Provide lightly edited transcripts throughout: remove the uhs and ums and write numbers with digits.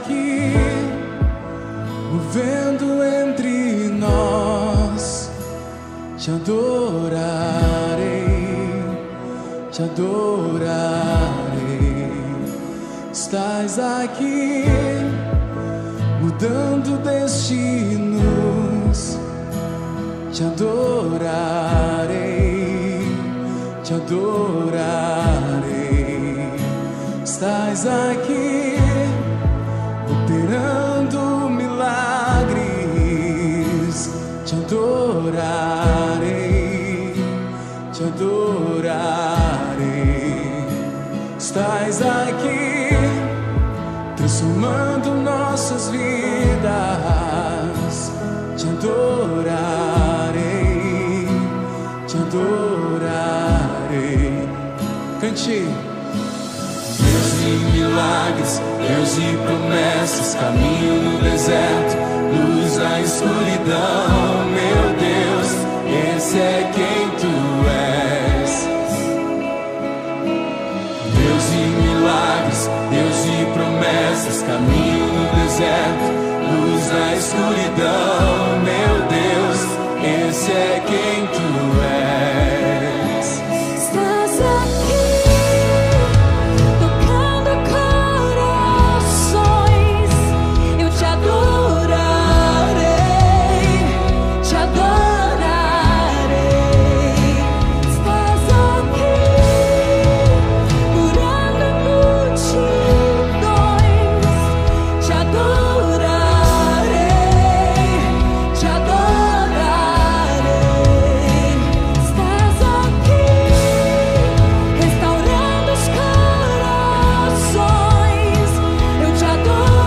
aqui, movendo entre nós. Te adorarei, te adorarei. Estás aqui, mudando destinos. Te adorarei, te adorarei. Estás aqui, operando milagres. Te adorarei, te adorarei. Estás aqui, transformando nossas vidas. Te adorarei, te adorarei. Cante. Deus de milagres, Deus de promessas, caminho no deserto, luz na escuridão. Meu Deus, esse é quem tu és. Deus de milagres, Deus de promessas, caminho no deserto, luz na escuridão. Meu Deus, esse é quem tu és. Estás aqui, tocando corações. Eu te adorarei, te adorarei. Estás aqui, curando multidões. Te adorarei, te adorarei. Estás aqui, restaurando os corações. Eu te adorarei,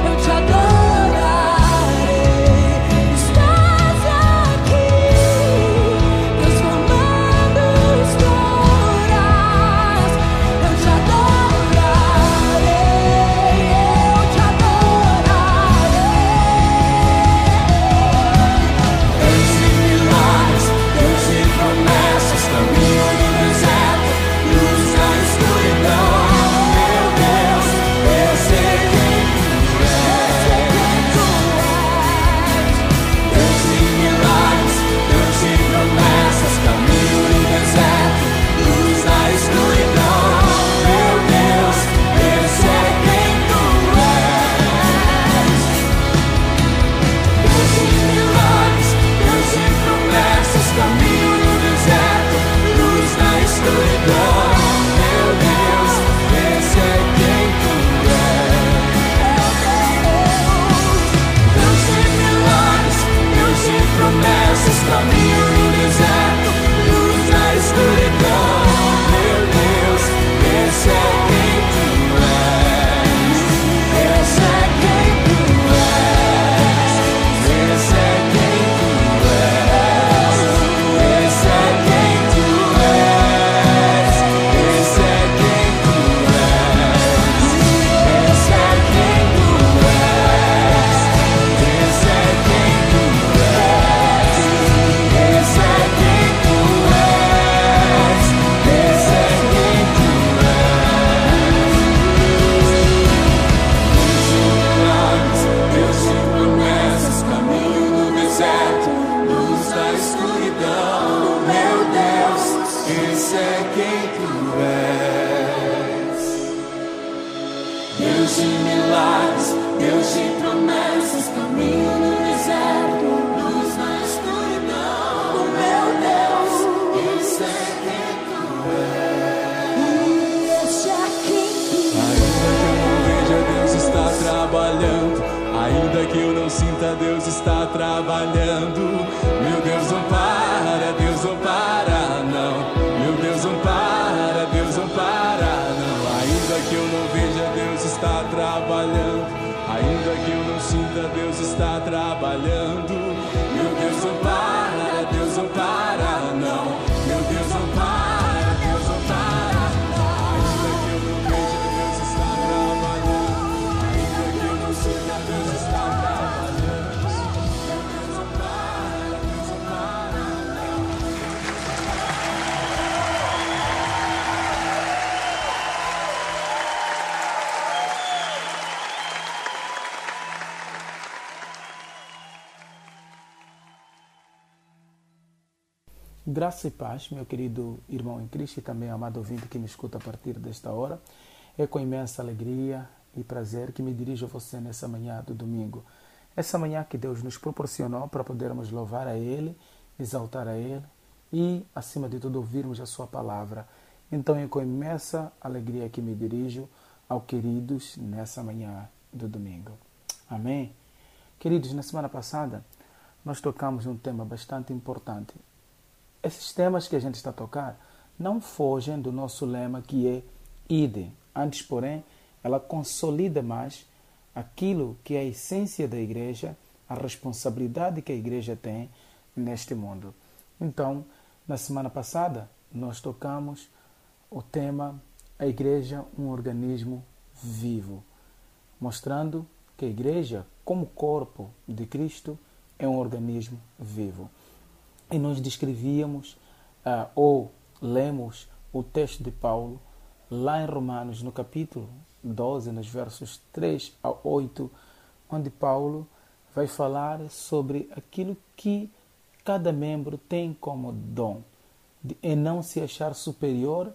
eu te adorarei. Estás aqui, transformando histórias. Eu te adorarei, eu te adorarei. Deus de milagres, Deus de promessas, caminho no deserto, luz na escuridão. Meu Deus, eu sei quem tu és. Deus de milagres, Deus de promessas, caminho no deserto, luz na escuridão. Meu Deus, eu sei quem tu és. Deus de milagres, Deus de promessas, caminho no deserto, luz na escuridão. Meu Deus, esse é quem tu és. Deus de milagres, Deus de promessas, caminho no deserto, luz na escuridão. Meu Deus, esse é quem tu és. Esse é quem tu és. Esse é quem tu és. Esse é quem tu és. Esse é quem tu és. Esse é quem tu és. Esse é quem tu és. Esse é quem tu és. Esse é quem tu és. Deus de promessas, caminho no deserto, luz na escuridão. Meu Deus, esse é quem tu és. Deus de milagres, Deus de promessas, caminho no deserto, luz na escuridão. Meu Deus, esse é quem tu és. Esse é quem tu Ainda que eu não veja, Deus está trabalhando. Ainda que eu não sinta, Deus está trabalhando. Meu Deus não para, Deus não para, não. Meu Deus não para, Deus não para, não. Ainda que eu não veja, Deus está trabalhando. Ainda que eu não sinta, Deus está trabalhando. Meu Deus não para, Deus não para, não. Meu Deus não para, Deus não para. Ainda que eu não veja, Deus está trabalhando. Ainda que eu não sinta, Deus está trabalhando. Meu Deus não para, Deus não para, não. Graça e paz, meu querido irmão em Cristo e também amado ouvinte que me escuta a partir desta hora. É com imensa alegria e prazer que me dirijo a você nessa manhã do domingo. Essa manhã que Deus nos proporcionou para podermos louvar a Ele, exaltar a Ele e, acima de tudo, ouvirmos a Sua palavra. Então é com imensa alegria que me dirijo aos queridos nessa manhã do domingo. Amém? Queridos, na semana passada nós tocamos um tema bastante importante. Esses temas que a gente está a tocar não fogem do nosso lema que é Ide. Antes, porém, ela consolida mais aquilo que é a essência da igreja, a responsabilidade que a igreja tem neste mundo. Então, na semana passada, nós tocamos o tema A Igreja, um organismo vivo, mostrando que a igreja, como corpo de Cristo, é um organismo vivo. E nós descrevíamos ou lemos o texto de Paulo lá em Romanos, no capítulo 12, nos versos 3 a 8, onde Paulo vai falar sobre aquilo que cada membro tem como dom, de não se achar superior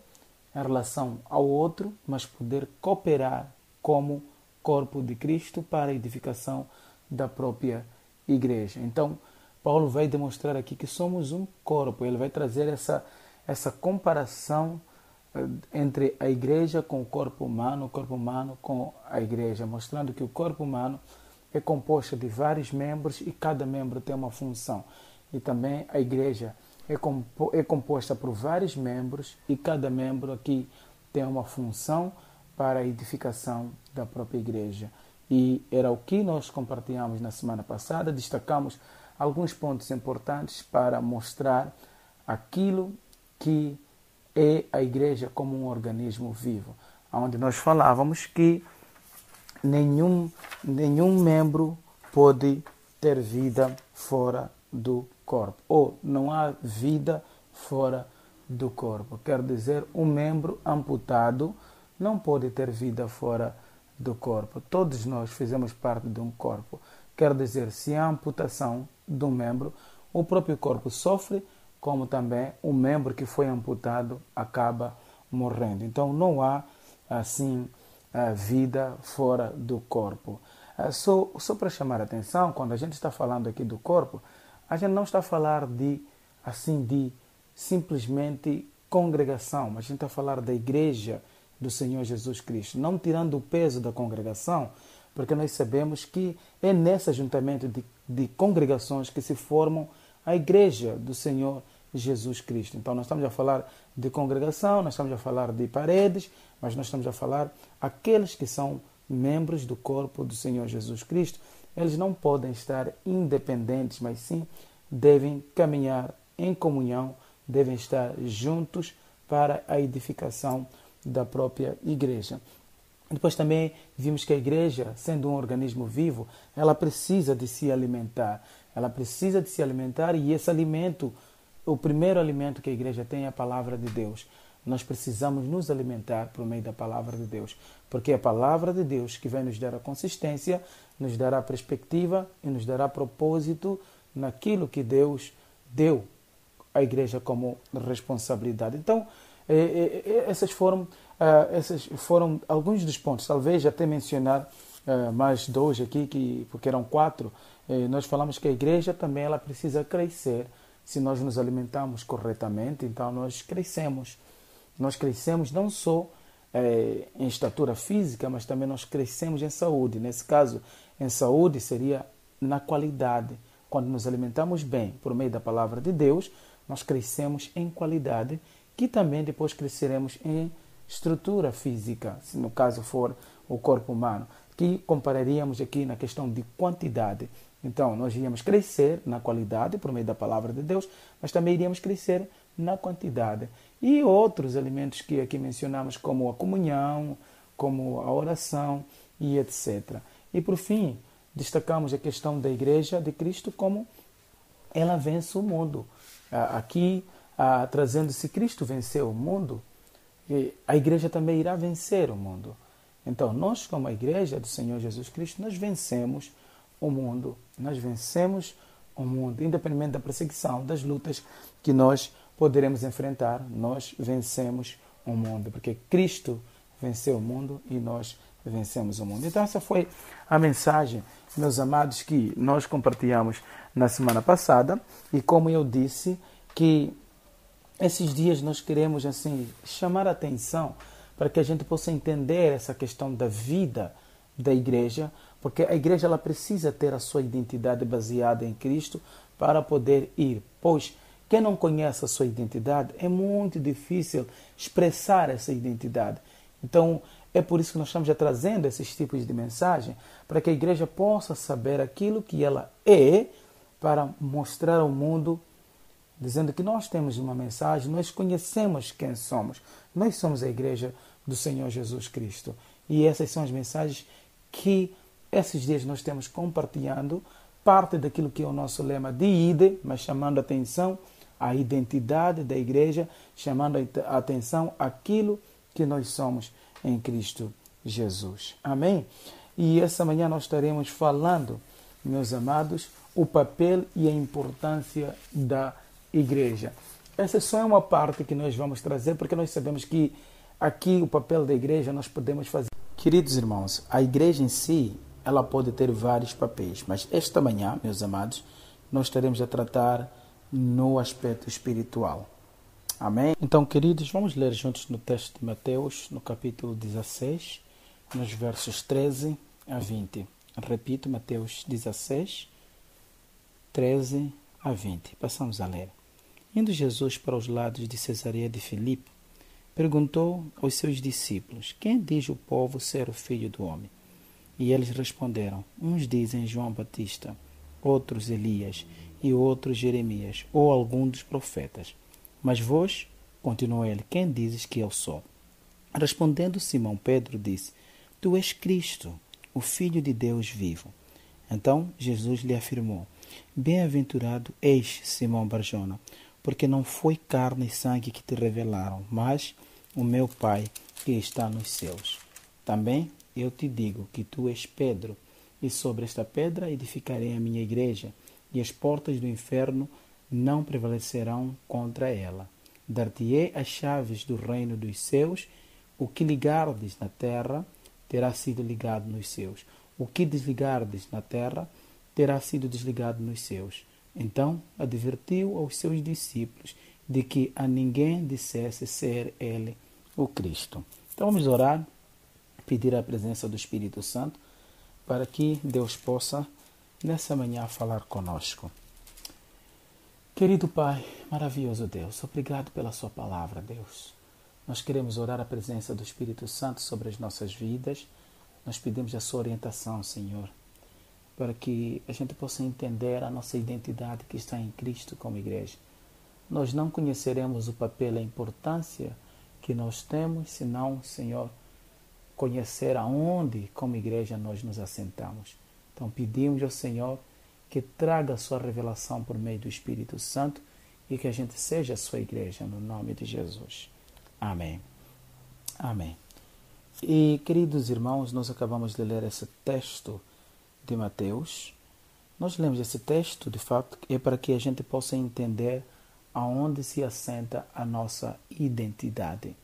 em relação ao outro, mas poder cooperar como corpo de Cristo para a edificação da própria igreja. Então, Paulo vai demonstrar aqui que somos um corpo. Ele vai trazer essa comparação entre a igreja com o corpo humano com a igreja, mostrando que o corpo humano é composto de vários membros e cada membro tem uma função. E também a igreja é composta por vários membros e cada membro aqui tem uma função para a edificação da própria igreja. E era o que nós compartilhamos na semana passada, destacamos alguns pontos importantes para mostrar aquilo que é a igreja como um organismo vivo, onde nós falávamos que nenhum membro pode ter vida fora do corpo, ou não há vida fora do corpo. Quer dizer, um membro amputado não pode ter vida fora do corpo. Todos nós fizemos parte de um corpo. Quer dizer, se há amputação de um membro, o próprio corpo sofre, como também o membro que foi amputado acaba morrendo. Então não há, assim, vida fora do corpo. Só para chamar a atenção, quando a gente está falando aqui do corpo, a gente não está a falar de simplesmente congregação, mas a gente está a falar da igreja do Senhor Jesus Cristo, não tirando o peso da congregação, porque nós sabemos que é nesse ajuntamento de congregações que se formam a igreja do Senhor Jesus Cristo. Então nós estamos a falar de congregação, nós estamos a falar de paredes, mas nós estamos a falar aqueles que são membros do corpo do Senhor Jesus Cristo. Eles não podem estar independentes, mas sim devem caminhar em comunhão, devem estar juntos para a edificação da própria igreja. Depois também vimos que a igreja, sendo um organismo vivo, ela precisa de se alimentar. Ela precisa de se alimentar e esse alimento, o primeiro alimento que a igreja tem é a palavra de Deus. Nós precisamos nos alimentar por meio da palavra de Deus, porque é a palavra de Deus que vai nos dar a consistência, nos dará perspectiva e nos dará propósito naquilo que Deus deu à igreja como responsabilidade. Então, esses foram alguns dos pontos. Talvez até mencionar mais dois aqui, porque eram 4. Nós falamos que a igreja também ela precisa crescer. Se nós nos alimentamos corretamente, então nós crescemos. Nós crescemos não só em estatura física, mas também nós crescemos em saúde. Nesse caso, em saúde seria na qualidade. Quando nos alimentamos bem por meio da palavra de Deus, nós crescemos em qualidade, que também depois cresceremos em estrutura física, se no caso for o corpo humano, que compararíamos aqui na questão de quantidade. Então, nós iríamos crescer na qualidade por meio da palavra de Deus, mas também iríamos crescer na quantidade. E outros elementos que aqui mencionamos, como a comunhão, como a oração e etc. E por fim, destacamos a questão da igreja de Cristo, como ela vence o mundo. Aqui, trazendo se Cristo venceu o mundo, a igreja também irá vencer o mundo. Então, nós como a igreja do Senhor Jesus Cristo, nós vencemos o mundo. Nós vencemos o mundo, independente da perseguição, das lutas que nós poderemos enfrentar, nós vencemos o mundo, porque Cristo venceu o mundo e nós vencemos o mundo. Então essa foi a mensagem, meus amados, que nós compartilhamos na semana passada, e como eu disse, que esses dias nós queremos assim chamar a atenção para que a gente possa entender essa questão da vida da igreja, porque a igreja ela precisa ter a sua identidade baseada em Cristo para poder ir, pois quem não conhece a sua identidade é muito difícil expressar essa identidade. Então é por isso que nós estamos já trazendo esses tipos de mensagem, para que a igreja possa saber aquilo que ela é, para mostrar ao mundo, dizendo que nós temos uma mensagem, nós conhecemos quem somos. Nós somos a igreja do Senhor Jesus Cristo. E essas são as mensagens que esses dias nós temos compartilhando, parte daquilo que é o nosso lema de ide, mas chamando a atenção à identidade da igreja, chamando a atenção àquilo que nós somos em Cristo Jesus. Amém? E essa manhã nós estaremos falando, meus amados, o papel e a importância da igreja. Essa só é uma parte que nós vamos trazer, porque nós sabemos que aqui o papel da igreja nós podemos fazer. Queridos irmãos, a igreja em si, ela pode ter vários papéis, mas esta manhã, meus amados, nós estaremos a tratar no aspecto espiritual. Amém? Então, queridos, vamos ler juntos no texto de Mateus, no capítulo 16, nos versos 13 a 20. Repito, Mateus 16, 13 a 20. Passamos a ler. Indo Jesus para os lados de Cesareia de Filipe, perguntou aos seus discípulos: quem diz o povo ser o Filho do Homem? E eles responderam: uns dizem João Batista, outros Elias, e outros Jeremias, ou algum dos profetas. Mas vós, continuou ele, quem dizes que eu sou? Respondendo Simão Pedro, disse: tu és Cristo, o Filho de Deus vivo. Então Jesus lhe afirmou: bem-aventurado és, Simão Barjona, porque não foi carne e sangue que te revelaram, mas o meu Pai que está nos céus. Também eu te digo que tu és Pedro, e sobre esta pedra edificarei a minha igreja, e as portas do inferno não prevalecerão contra ela. Dar-te-ei as chaves do reino dos céus. O que ligardes na terra terá sido ligado nos céus. O que desligardes na terra terá sido desligado nos céus. Então advertiu aos seus discípulos de que a ninguém dissesse ser ele o Cristo. Então vamos orar, pedir a presença do Espírito Santo para que Deus possa nessa manhã falar conosco. Querido Pai, maravilhoso Deus, obrigado pela sua palavra, Deus. Nós queremos orar a presença do Espírito Santo sobre as nossas vidas. Nós pedimos a sua orientação, Senhor, para que a gente possa entender a nossa identidade que está em Cristo como igreja. Nós não conheceremos o papel e a importância que nós temos, senão, Senhor, conhecer aonde, como igreja, nós nos assentamos. Então pedimos ao Senhor que traga a sua revelação por meio do Espírito Santo e que a gente seja a sua igreja, no nome de Jesus. Amém. Amém. E, queridos irmãos, nós acabamos de ler esse texto de Mateus. Nós lemos esse texto, de fato, é para que a gente possa entender aonde se assenta a nossa identidade,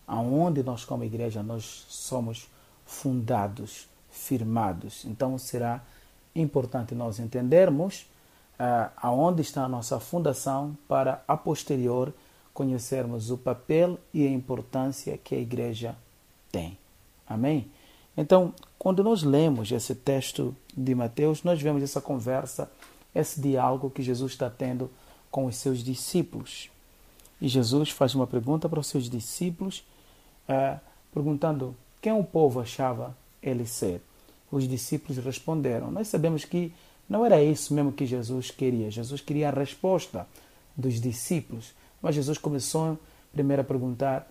aonde nós como igreja nós somos fundados, firmados. Então será importante nós entendermos aonde está a nossa fundação para a posterior conhecermos o papel e a importância que a igreja tem. Amém? Então, quando nós lemos esse texto de Mateus, nós vemos essa conversa, esse diálogo que Jesus está tendo com os seus discípulos. E Jesus faz uma pergunta para os seus discípulos, perguntando quem o povo achava ele ser. Os discípulos responderam. Nós sabemos que não era isso mesmo que Jesus queria. Jesus queria a resposta dos discípulos. Mas Jesus começou primeiro a perguntar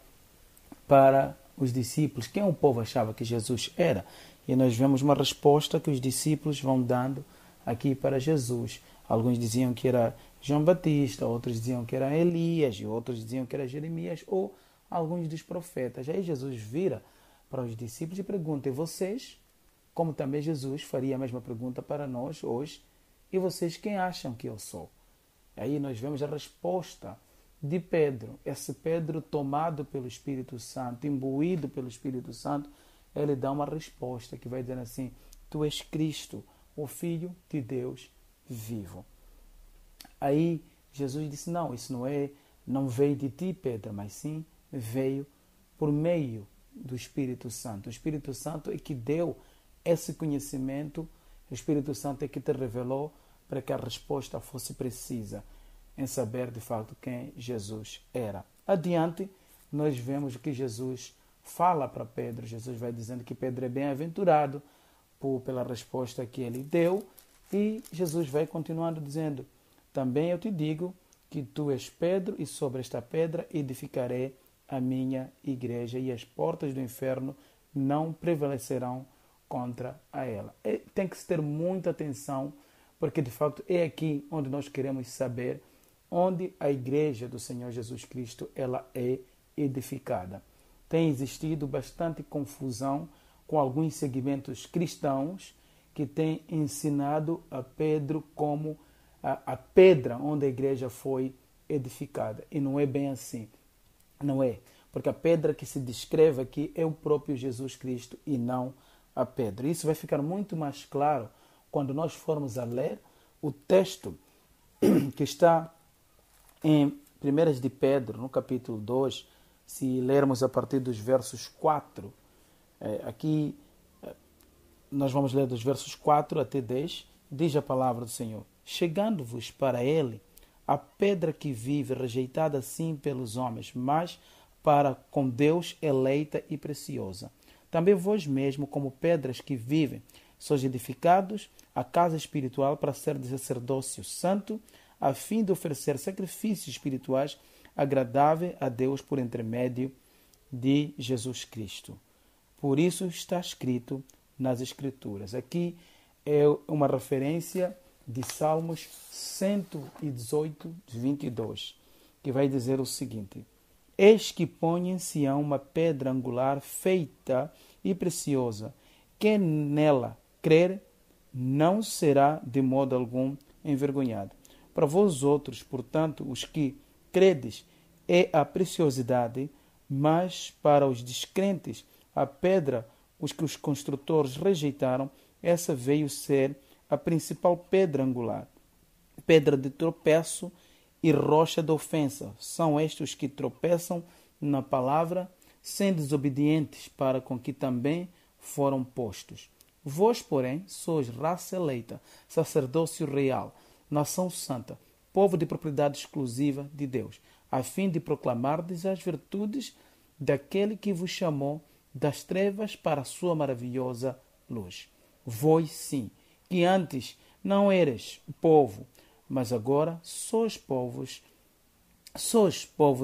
para os discípulos quem o povo achava que Jesus era. E nós vemos uma resposta que os discípulos vão dando aqui para Jesus. Alguns diziam que era João Batista, outros diziam que era Elias, e outros diziam que era Jeremias, ou alguns dos profetas. Aí Jesus vira para os discípulos e pergunta: e vocês? Como também Jesus faria a mesma pergunta para nós hoje: e vocês quem acham que eu sou? Aí nós vemos a resposta de Pedro. Esse Pedro tomado pelo Espírito Santo, imbuído pelo Espírito Santo, ele dá uma resposta que vai dizer assim: tu és Cristo, o Filho de Deus vivo. Aí Jesus disse: não, isso não veio de ti, Pedro, mas sim veio por meio do Espírito Santo. O Espírito Santo é que deu esse conhecimento, o Espírito Santo é que te revelou para que a resposta fosse precisa em saber de fato quem Jesus era. Adiante, nós vemos o que Jesus fala para Pedro. Jesus vai dizendo que Pedro é bem-aventurado pela resposta que ele deu, e Jesus vai continuando dizendo: também eu te digo que tu és Pedro, e sobre esta pedra edificarei a minha igreja, e as portas do inferno não prevalecerão contra a ela. Tem que se ter muita atenção, porque de facto é aqui onde nós queremos saber onde a igreja do Senhor Jesus Cristo ela é edificada. Tem existido bastante confusão com alguns segmentos cristãos que têm ensinado a Pedro como a pedra onde a igreja foi edificada. E não é bem assim. Não é. Porque a pedra que se descreve aqui é o próprio Jesus Cristo e não a pedra. Isso vai ficar muito mais claro quando nós formos a ler o texto que está em 1 de Pedro, no capítulo 2, se lermos a partir dos versos 4. Aqui nós vamos ler dos versos 4 até 10, diz a palavra do Senhor: chegando-vos para ele a pedra que vive, rejeitada sim pelos homens, mas para com Deus eleita e preciosa. Também vós mesmo, como pedras que vivem, sois edificados a casa espiritual para ser de sacerdócio santo, a fim de oferecer sacrifícios espirituais agradáveis a Deus por intermédio de Jesus Cristo. Por isso está escrito nas Escrituras. Aqui é uma referência de Salmos 118, 22, que vai dizer o seguinte: eis que põe em Sião uma pedra angular feita e preciosa, quem nela crer não será de modo algum envergonhado. Para vós outros, portanto, os que credes, é a preciosidade, mas para os descrentes, a pedra, os que os construtores rejeitaram, essa veio ser a principal pedra angular, pedra de tropeço e rocha de ofensa. São estes que tropeçam na palavra, sendo desobedientes, para com que também foram postos. Vós, porém, sois raça eleita, sacerdócio real, nação santa, povo de propriedade exclusiva de Deus, a fim de proclamardes as virtudes daquele que vos chamou das trevas para a sua maravilhosa luz. Vós, sim, que antes não eras povo, mas agora sois povo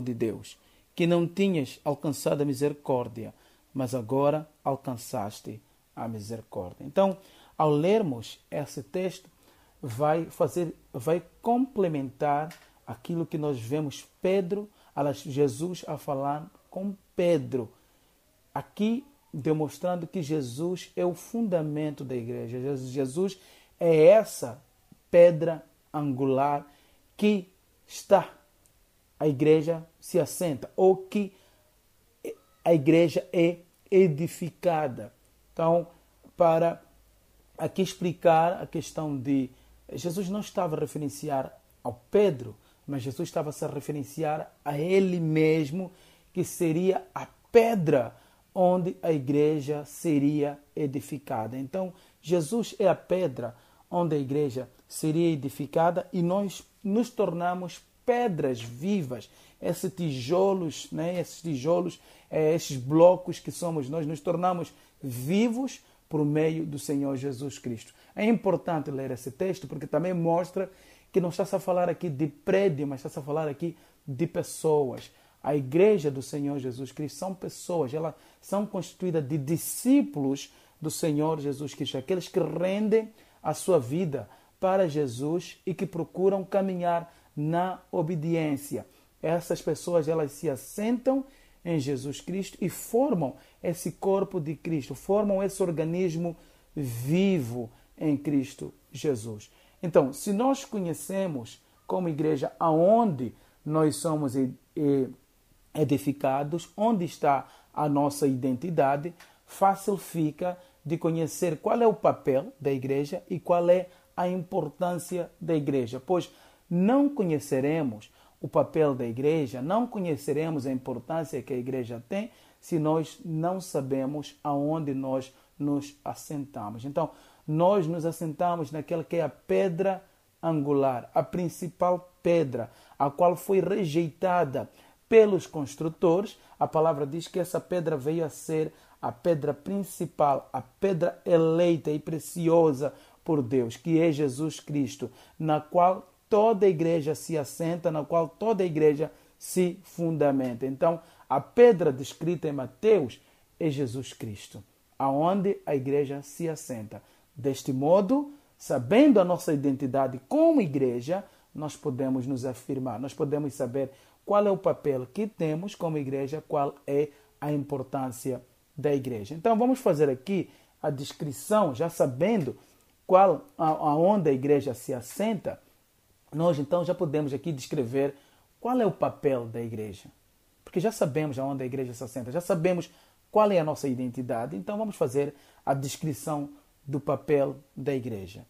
de Deus, que não tinhas alcançado a misericórdia, mas agora alcançaste a misericórdia. Então, ao lermos esse texto, vai complementar aquilo que nós vemos Jesus a falar com Pedro. Aqui demonstrando que Jesus é o fundamento da igreja. Jesus é essa pedra angular que a igreja se assenta, ou que a igreja é edificada. Então, para aqui explicar a questão de Jesus não estava a referenciar ao Pedro, mas Jesus estava a se referenciar a ele mesmo, que seria a pedra onde a igreja seria edificada. Então, Jesus é a pedra onde a igreja seria edificada, e nós nos tornamos pedras vivas. Esses tijolos, esses blocos que somos nós, nos tornamos vivos por meio do Senhor Jesus Cristo. É importante ler esse texto, porque também mostra que não está-se a falar aqui de prédio, mas está-se a falar aqui de pessoas. A igreja do Senhor Jesus Cristo são pessoas, elas são constituídas de discípulos do Senhor Jesus Cristo, aqueles que rendem a sua vida para Jesus e que procuram caminhar na obediência. Essas pessoas, elas se assentam em Jesus Cristo e formam esse corpo de Cristo, formam esse organismo vivo em Cristo Jesus. Então, se nós conhecemos como igreja aonde nós somos edificados, onde está a nossa identidade, fácil fica de conhecer qual é o papel da igreja e qual é a importância da igreja, pois não conheceremos o papel da igreja, não conheceremos a importância que a igreja tem se nós não sabemos aonde nós nos assentamos. Então, nós nos assentamos naquela que é a pedra angular, a principal pedra, a qual foi rejeitada pelos construtores. A palavra diz que essa pedra veio a ser a pedra principal, a pedra eleita e preciosa por Deus, que é Jesus Cristo, na qual toda a igreja se assenta, na qual toda a igreja se fundamenta. Então, a pedra descrita em Mateus é Jesus Cristo, aonde a igreja se assenta. Deste modo, sabendo a nossa identidade como igreja, nós podemos nos afirmar, nós podemos saber qual é o papel que temos como igreja, qual é a importância da igreja. Então, vamos fazer aqui a descrição, já sabendo aonde a igreja se assenta, nós então já podemos aqui descrever qual é o papel da igreja. Porque já sabemos aonde a igreja se assenta, já sabemos qual é a nossa identidade, então vamos fazer a descrição do papel da igreja.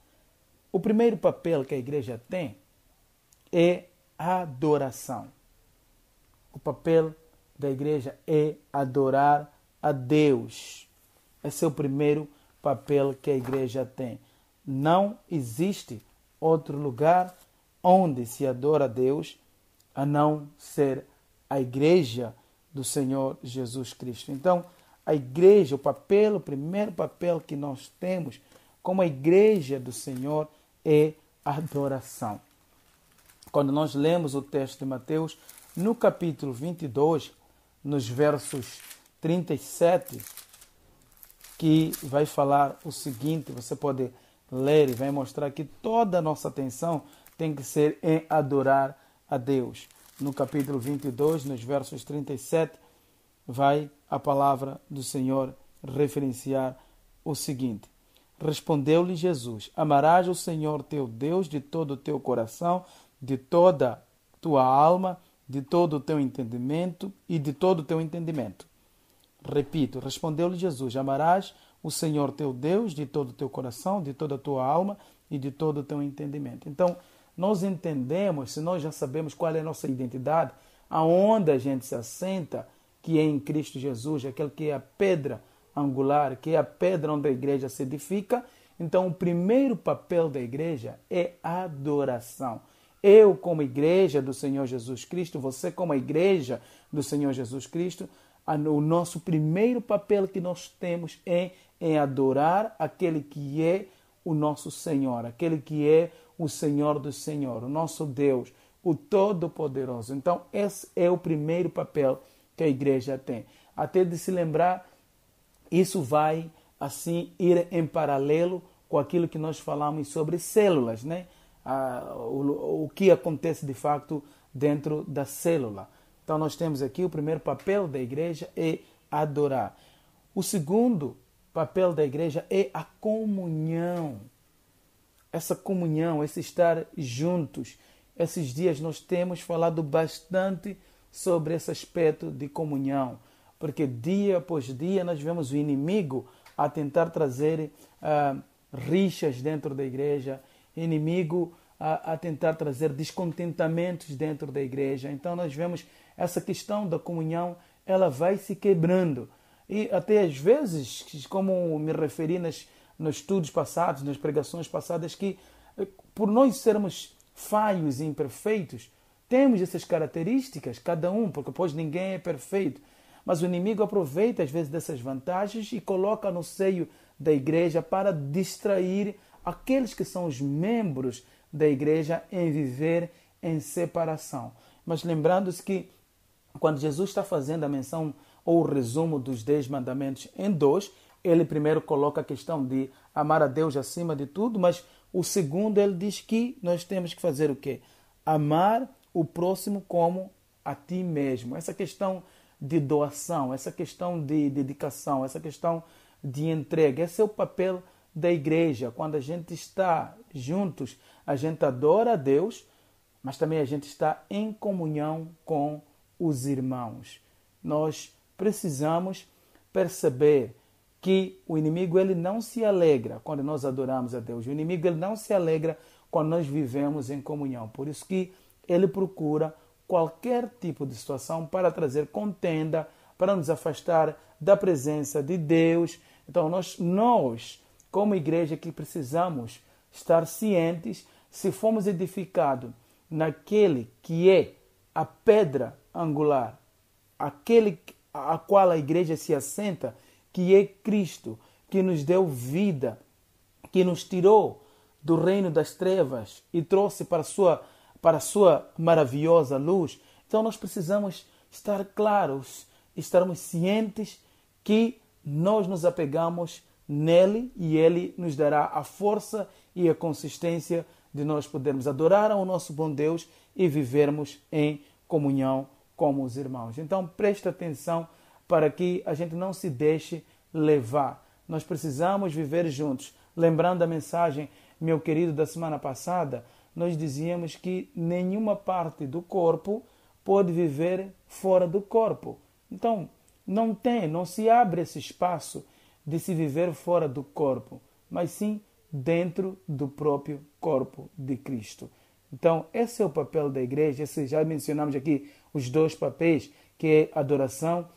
O primeiro papel que a igreja tem é a adoração. O papel da igreja é adorar a Deus. Esse é o primeiro papel que a igreja tem. Não existe outro lugar onde se adora a Deus a não ser a igreja do Senhor Jesus Cristo. Então, a igreja, o primeiro papel que nós temos como a igreja do Senhor é a adoração. Quando nós lemos o texto de Mateus, no capítulo 22, nos versos 37, que vai falar o seguinte, você pode ler e vai mostrar que toda a nossa atenção tem que ser em adorar a Deus. No capítulo 22, nos versos 37, vai a palavra do Senhor referenciar o seguinte. Respondeu-lhe Jesus: amarás o Senhor teu Deus de todo o teu coração, de toda a tua alma, de todo o teu entendimento e de todo o teu entendimento. Repito, respondeu-lhe Jesus: amarás o Senhor teu Deus de todo o teu coração, de toda a tua alma e de todo o teu entendimento. Então, nós entendemos, se nós já sabemos qual é a nossa identidade, aonde a gente se assenta, que é em Cristo Jesus, aquele que é a pedra angular, que é a pedra onde a igreja se edifica. Então, o primeiro papel da igreja é a adoração. Eu, como igreja do Senhor Jesus Cristo, você, como a igreja do Senhor Jesus Cristo, o nosso primeiro papel que nós temos é em adorar aquele que é o nosso Senhor, aquele que é o Senhor do Senhor, o nosso Deus, o Todo-Poderoso. Então, esse é o primeiro papel que a igreja tem. Até de se lembrar, isso vai assim ir em paralelo com aquilo que nós falamos sobre células, né? O que acontece de facto dentro da célula. Então nós temos aqui o primeiro papel da igreja é adorar. O segundo papel da igreja é a comunhão. Essa comunhão, esse estar juntos. Esses dias nós temos falado bastante sobre esse aspecto de comunhão, porque dia após dia nós vemos o inimigo a tentar trazer rixas dentro da igreja, inimigo a tentar trazer descontentamentos dentro da igreja. Então nós vemos essa questão da comunhão, ela vai se quebrando. E até às vezes, como me referi nos estudos passados, nas pregações passadas, que por nós sermos falhos e imperfeitos, temos essas características, cada um, porque depois ninguém é perfeito. Mas o inimigo aproveita às vezes dessas vantagens e coloca no seio da igreja para distrair aqueles que são os membros da igreja em viver em separação. Mas lembrando-se que quando Jesus está fazendo a menção ou o resumo dos 10 mandamentos em 2, ele primeiro coloca a questão de amar a Deus acima de tudo, mas o segundo ele diz que nós temos que fazer o quê? Amar o próximo como a ti mesmo. Essa questão de doação, essa questão de dedicação, essa questão de entrega, esse é o papel da igreja. Quando a gente está juntos, a gente adora a Deus mas também a gente está em comunhão com os irmãos. Nós precisamos perceber que o inimigo ele não se alegra quando nós adoramos a Deus. O inimigo ele não se alegra quando nós vivemos em comunhão. Por isso que ele procura qualquer tipo de situação para trazer contenda, para nos afastar da presença de Deus. Então nós como igreja, que precisamos estar cientes, se fomos edificados naquele que é a pedra angular, aquele a qual a igreja se assenta, que é Cristo, que nos deu vida, que nos tirou do reino das trevas e trouxe para a sua maravilhosa luz. Então nós precisamos estar claros, estarmos cientes que nós nos apegamos nele e ele nos dará a força e a consistência de nós podermos adorar ao nosso bom Deus e vivermos em comunhão como os irmãos. Então preste atenção para que a gente não se deixe levar. Nós precisamos viver juntos. Lembrando a mensagem, meu querido, da semana passada, nós dizíamos que nenhuma parte do corpo pode viver fora do corpo. Então, não se abre esse espaço de se viver fora do corpo, mas sim dentro do próprio corpo de Cristo. Então, esse é o papel da igreja. Já mencionamos aqui os dois papéis, que é a adoração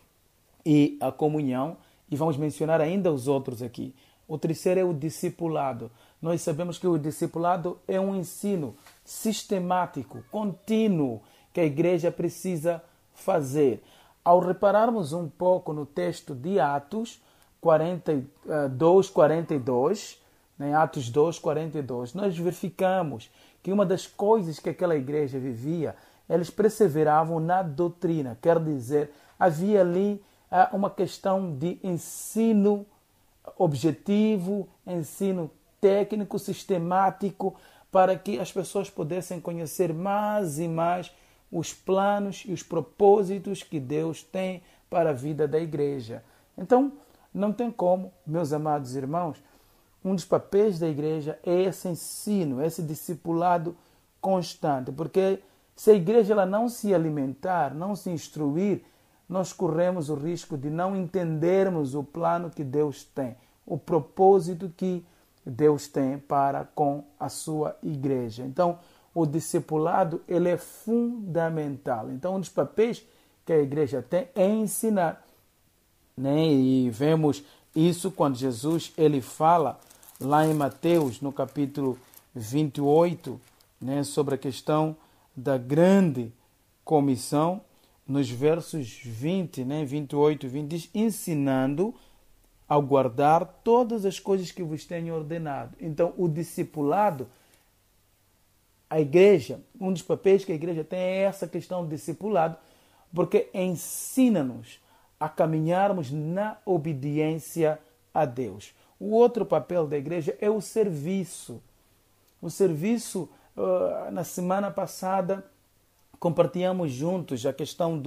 e a comunhão, e vamos mencionar ainda os outros aqui. O terceiro é o discipulado. Nós sabemos que o discipulado é um ensino sistemático, contínuo, que a igreja precisa fazer. Ao repararmos um pouco no texto de Atos 42, né, Atos 2:42, nós verificamos que uma das coisas que aquela igreja vivia, eles perseveravam na doutrina. Quer dizer, havia ali uma questão de ensino objetivo, ensino técnico, sistemático, para que as pessoas pudessem conhecer mais e mais os planos e os propósitos que Deus tem para a vida da igreja. Então, não tem como, meus amados irmãos, um dos papéis da igreja é esse ensino, esse discipulado constante, porque se a igreja ela não se alimentar, não se instruir, nós corremos o risco de não entendermos o plano que Deus tem, o propósito que Deus tem para com a sua igreja. Então, o discipulado ele é fundamental. Então, um dos papéis que a igreja tem é ensinar, né? E vemos isso quando Jesus ele fala lá em Mateus, no capítulo 28, né, sobre a questão da grande comissão, nos versos 20, né, 28 e 20, diz, ensinando a guardar todas as coisas que vos tenho ordenado. Então, o discipulado, a igreja, um dos papéis que a igreja tem é essa questão do discipulado, porque ensina-nos a caminharmos na obediência a Deus. O outro papel da igreja é o serviço. O serviço, na semana passada, compartilhamos juntos a questão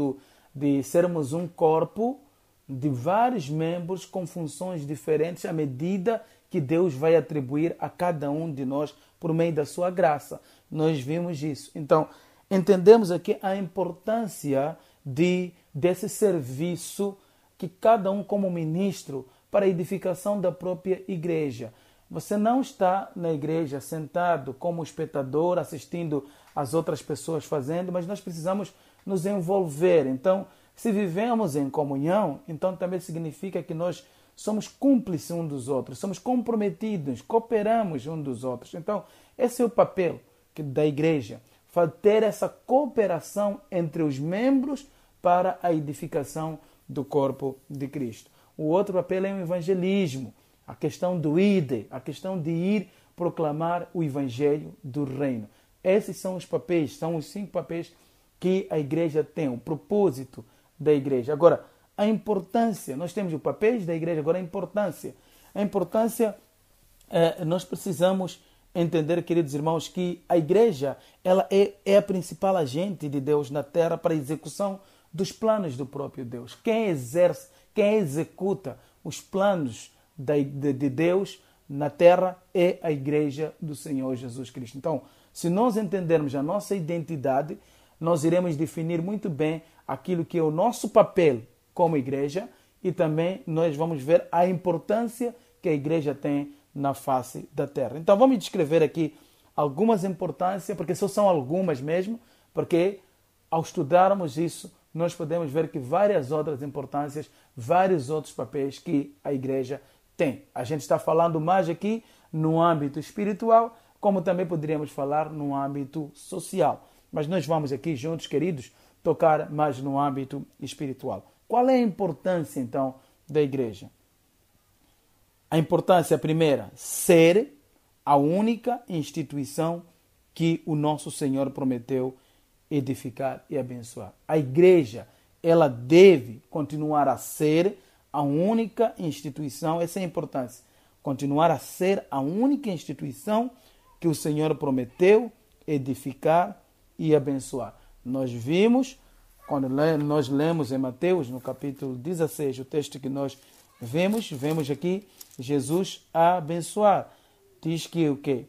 de sermos um corpo de vários membros com funções diferentes à medida que Deus vai atribuir a cada um de nós por meio da sua graça. Nós vimos isso. Então, entendemos aqui a importância desse serviço que cada um como ministro para a edificação da própria igreja. Você não está na igreja sentado como espectador, assistindo as outras pessoas fazendo, mas nós precisamos nos envolver. Então, se vivemos em comunhão, então também significa que nós somos cúmplices uns dos outros, somos comprometidos, cooperamos uns dos outros. Então, esse é o papel da igreja, ter essa cooperação entre os membros para a edificação do corpo de Cristo. O outro papel é o evangelismo, a questão do ide, a questão de ir proclamar o evangelho do reino. Esses são os papéis, são os 5 papéis que a igreja tem, o propósito da igreja. Agora, a importância, nós temos os papéis da igreja, agora a importância. A importância, nós precisamos entender, queridos irmãos, que a igreja ela é a principal agente de Deus na terra para a execução dos planos do próprio Deus. Quem exerce, quem executa os planos de Deus na terra é a igreja do Senhor Jesus Cristo. Então, Se nós entendermos a nossa identidade, nós iremos definir muito bem aquilo que é o nosso papel como igreja e também nós vamos ver a importância que a igreja tem na face da terra. Então vamos descrever aqui algumas importâncias, porque só são algumas mesmo, porque ao estudarmos isso, nós podemos ver que várias outras importâncias, vários outros papéis que a igreja tem. A gente está falando mais aqui no âmbito espiritual, como também poderíamos falar no âmbito social. Mas nós vamos aqui juntos, queridos, tocar mais no âmbito espiritual. Qual é a importância, então, da igreja? A importância primeira, ser a única instituição que o nosso Senhor prometeu edificar e abençoar. A igreja, ela deve continuar a ser a única instituição, essa é a importância, continuar a ser a única instituição que o Senhor prometeu edificar e abençoar. Nós vimos, quando nós lemos em Mateus, no capítulo 16, o texto que nós vemos aqui Jesus a abençoar. Diz que o quê?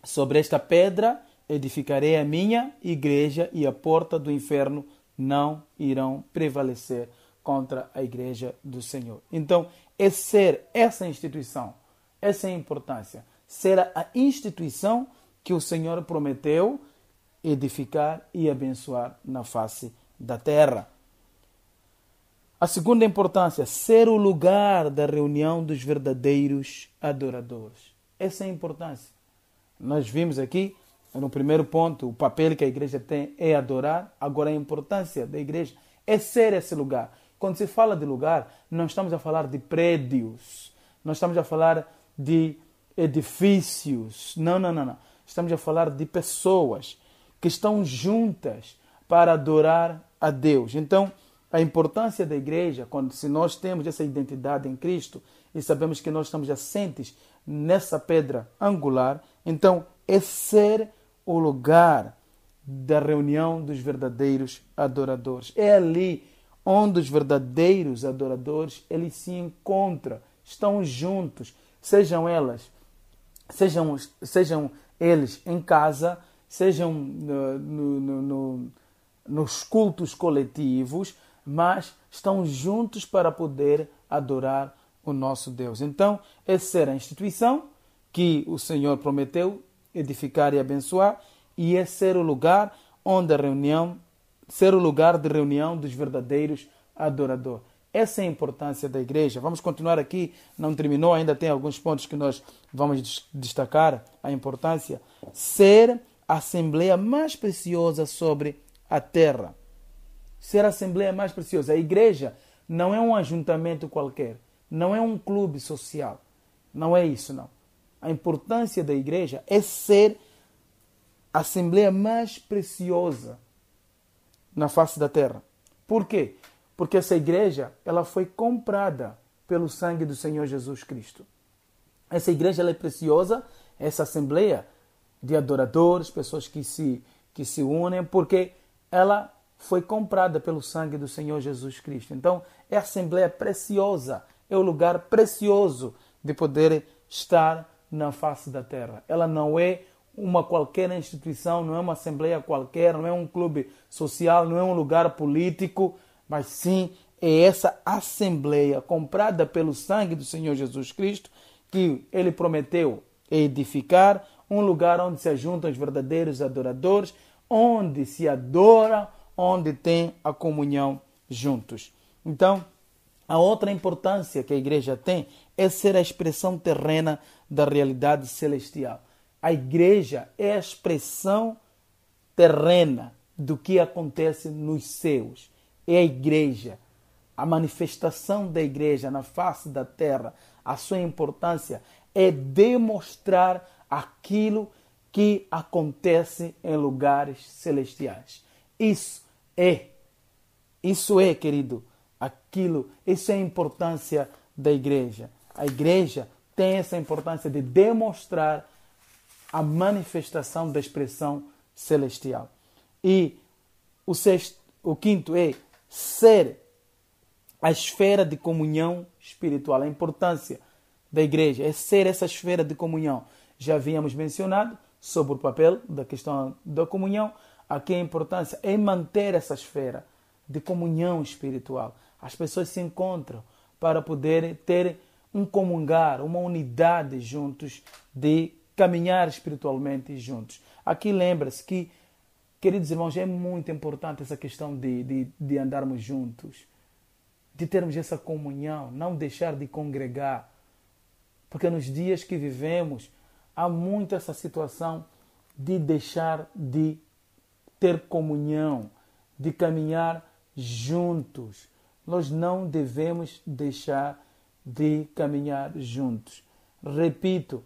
Sobre esta pedra edificarei a minha igreja e a porta do inferno não irão prevalecer contra a igreja do Senhor. Então, é ser essa instituição, essa é a importância, ser a instituição que o Senhor prometeu edificar e abençoar na face da terra. A segunda importância, ser o lugar da reunião dos verdadeiros adoradores. Essa é a importância. Nós vimos aqui, no primeiro ponto, o papel que a igreja tem é adorar. Agora, a importância da igreja é ser esse lugar. Quando se fala de lugar, não estamos a falar de prédios, não estamos a falar de edifícios. Não. Estamos a falar de pessoas que estão juntas para adorar a Deus. Então, a importância da igreja, se nós temos essa identidade em Cristo e sabemos que nós estamos assentes nessa pedra angular, então é ser o lugar da reunião dos verdadeiros adoradores. É ali onde os verdadeiros adoradores eles se encontram, estão juntos, sejam eles em casa, sejam nos cultos coletivos, mas estão juntos para poder adorar o nosso Deus. Então, essa era a instituição que o Senhor prometeu edificar e abençoar, e é ser o lugar onde ser o lugar de reunião dos verdadeiros adoradores. Essa é a importância da igreja. Vamos continuar aqui, não terminou, ainda tem alguns pontos que nós vamos destacar. A importância, ser a assembleia mais preciosa sobre a terra. Ser a assembleia mais preciosa. A igreja não é um ajuntamento qualquer, não é um clube social, não é isso, não. A importância da igreja é ser a assembleia mais preciosa na face da terra. Por quê? Porque essa igreja ela foi comprada pelo sangue do Senhor Jesus Cristo. Essa igreja ela é preciosa, essa assembleia de adoradores, pessoas que se unem, porque ela foi comprada pelo sangue do Senhor Jesus Cristo. Então, é a assembleia preciosa, é o lugar precioso de poder estar na face da terra. Ela não é uma qualquer instituição, não é uma assembleia qualquer, não é um clube social, não é um lugar político, mas sim é essa assembleia comprada pelo sangue do Senhor Jesus Cristo que Ele prometeu edificar, um lugar onde se ajuntam os verdadeiros adoradores, onde se adora, onde tem a comunhão juntos. Então, a outra importância que a igreja tem é ser a expressão terrena da realidade celestial. A igreja é a expressão terrena do que acontece nos céus. É a igreja, a manifestação da igreja na face da terra. A sua importância é demonstrar aquilo que acontece em lugares celestiais. Isso é, querido, isso é a importância da igreja. A igreja tem essa importância de demonstrar a manifestação da expressão celestial. E o quinto é ser a esfera de comunhão espiritual. A importância da igreja é ser essa esfera de comunhão. Já havíamos mencionado, sobre o papel da questão da comunhão. Aqui a importância é manter essa esfera de comunhão espiritual. As pessoas se encontram para poderem ter um comungar, uma unidade juntos, de caminhar espiritualmente juntos. Aqui lembra-se que, queridos irmãos, é muito importante essa questão de andarmos juntos, de termos essa comunhão, não deixar de congregar. Porque nos dias que vivemos, há muito essa situação de deixar de ter comunhão, de caminhar juntos. Nós não devemos deixar de caminhar juntos. Repito,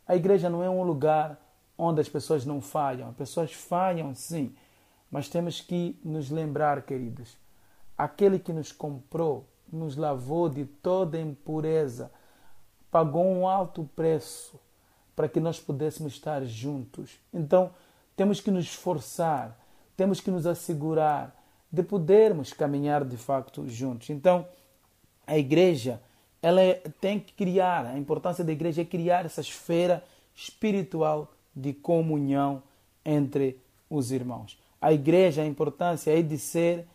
a igreja não é um lugar onde as pessoas não falham. As pessoas falham, sim, mas temos que nos lembrar, queridos, aquele que nos comprou, nos lavou de toda impureza, pagou um alto preço para que nós pudéssemos estar juntos. Então, temos que nos esforçar, temos que nos assegurar de podermos caminhar de facto juntos. Então, a igreja, tem que criar, a importância da igreja é criar essa esfera espiritual de comunhão entre os irmãos. A igreja, a importância é de ser,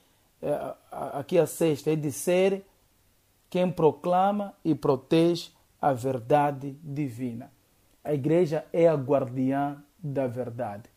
aqui a sexta, é de ser quem proclama e protege a verdade divina. A igreja é a guardiã da verdade.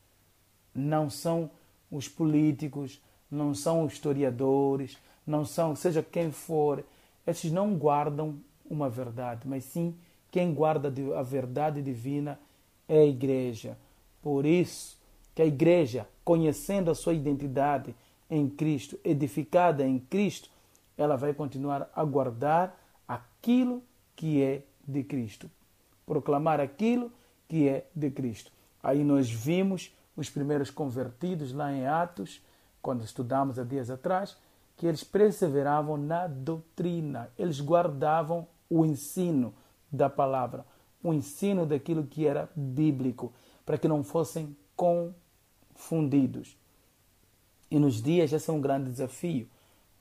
Não são os políticos, não são os historiadores, não são, seja quem for, esses não guardam uma verdade, mas sim quem guarda a verdade divina é a igreja. Por isso que a igreja, conhecendo a sua identidade em Cristo, edificada em Cristo, ela vai continuar a guardar aquilo que é de Cristo, proclamar aquilo que é de Cristo. Aí nós vimos os primeiros convertidos lá em Atos, quando estudamos há dias atrás, que eles perseveravam na doutrina, eles guardavam o ensino da palavra, o ensino daquilo que era bíblico, para que não fossem confundidos. E nos dias esse é um grande desafio.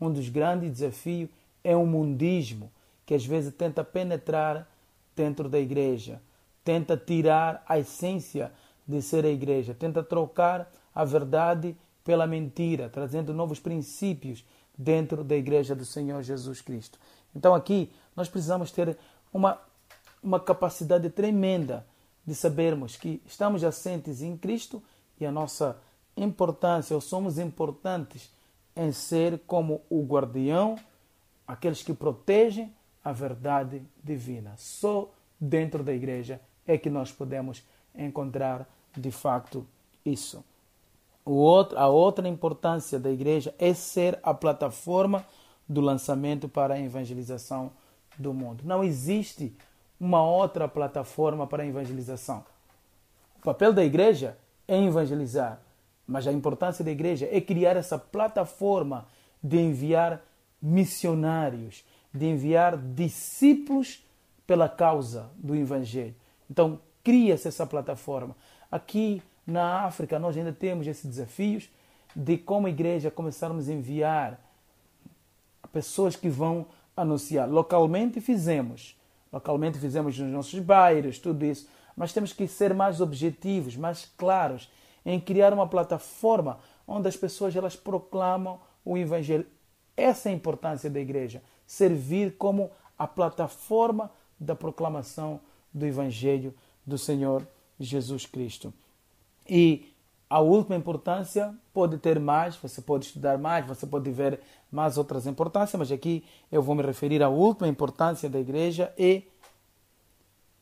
Um dos grandes desafios é o mundismo, que às vezes tenta penetrar dentro da igreja, tenta tirar a essência de ser a igreja, tenta trocar a verdade pela mentira, trazendo novos princípios dentro da igreja do Senhor Jesus Cristo. Então aqui nós precisamos ter uma capacidade tremenda de sabermos que estamos assentes em Cristo e a nossa importância, ou somos importantes em ser como o guardião, aqueles que protegem a verdade divina. Só dentro da igreja é que nós podemos encontrar de facto isso. A outra importância da igreja é ser a plataforma do lançamento para a evangelização do mundo. Não existe uma outra plataforma para a evangelização. O papel da igreja é evangelizar, mas a importância da igreja é criar essa plataforma de enviar missionários, de enviar discípulos pela causa do evangelho. Então, cria-se essa plataforma. Aqui na África nós ainda temos esses desafios de como igreja começarmos a enviar pessoas que vão anunciar. Localmente fizemos nos nossos bairros, tudo isso, mas temos que ser mais objetivos, mais claros em criar uma plataforma onde as pessoas elas proclamam o evangelho. Essa é a importância da igreja, servir como a plataforma da proclamação do evangelho do Senhor Jesus Cristo. E a última importância pode ter mais, você pode estudar mais, você pode ver mais outras importâncias, mas aqui eu vou me referir à última importância da igreja, é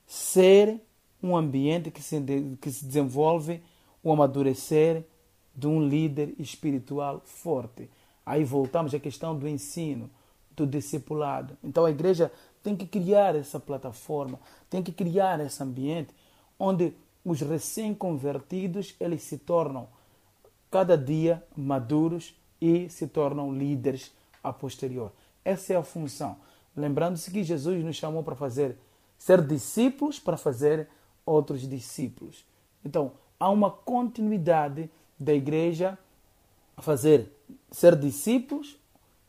ser um ambiente que se desenvolve o amadurecer de um líder espiritual forte. Aí voltamos à questão do ensino, do discipulado. Então a igreja tem que criar essa plataforma, tem que criar esse ambiente onde os recém-convertidos eles se tornam cada dia maduros e se tornam líderes a posterior. Essa é a função. Lembrando-se que Jesus nos chamou para ser discípulos para fazer outros discípulos. Então, há uma continuidade da igreja ser discípulos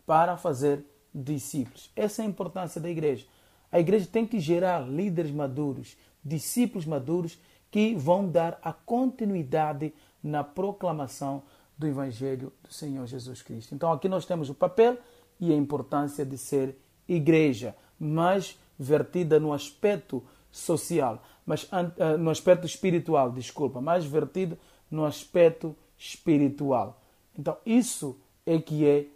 para fazer discípulos. Essa é a importância da igreja. A igreja tem que gerar líderes maduros, discípulos maduros que vão dar a continuidade na proclamação do Evangelho do Senhor Jesus Cristo. Então aqui nós temos o papel e a importância de ser igreja, mas vertida no aspecto social, mas no aspecto espiritual, desculpa, mais vertido no aspecto espiritual. Então isso é que é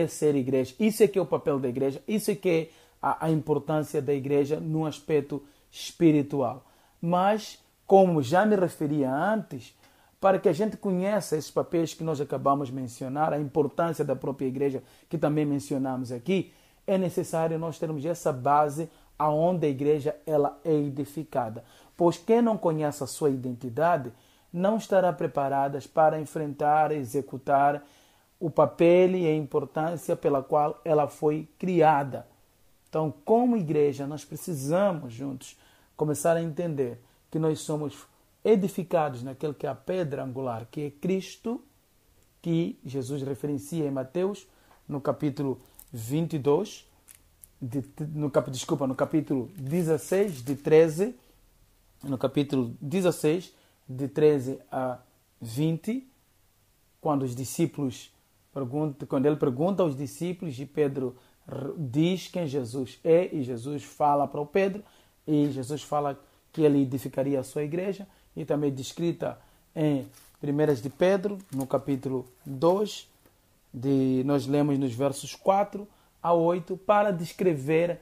ser igreja, isso é que é o papel da igreja, isso é que é a importância da igreja no aspecto espiritual. Mas, como já me referia antes, para que a gente conheça esses papéis que nós acabamos de mencionar, a importância da própria igreja, que também mencionamos aqui, é necessário nós termos essa base aonde a igreja ela é edificada. Pois quem não conhece a sua identidade não estará preparada para enfrentar e executar o papel e a importância pela qual ela foi criada. Então, como igreja, nós precisamos juntos começar a entender que nós somos edificados naquele que é a pedra angular, que é Cristo, que Jesus referencia em Mateus, no capítulo 22, no capítulo 16, de 13, no capítulo 16, de 13 a 20, quando ele pergunta aos discípulos e Pedro diz quem Jesus é, e Jesus fala para o Pedro, e Jesus fala que ele edificaria a sua igreja, e também descrita em 1 de Pedro, no capítulo 2, nós lemos nos versos 4 a 8, para descrever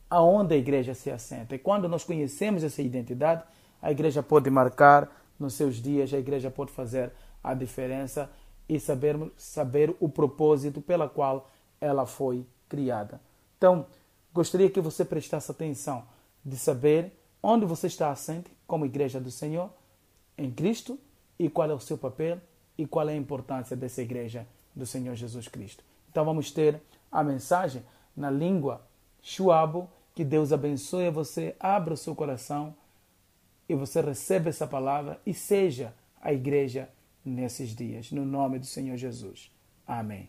aonde a igreja se assenta. E quando nós conhecemos essa identidade, a igreja pode marcar nos seus dias, a igreja pode fazer a diferença e saber o propósito pela qual ela foi criada. Então, gostaria que você prestasse atenção de saber onde você está assente como igreja do Senhor, em Cristo, e qual é o seu papel e qual é a importância dessa igreja do Senhor Jesus Cristo. Então vamos ter a mensagem na língua Chuabo. Que Deus abençoe você, abra o seu coração e você receba essa palavra e seja a igreja nesses dias, no nome do Senhor Jesus. Amém.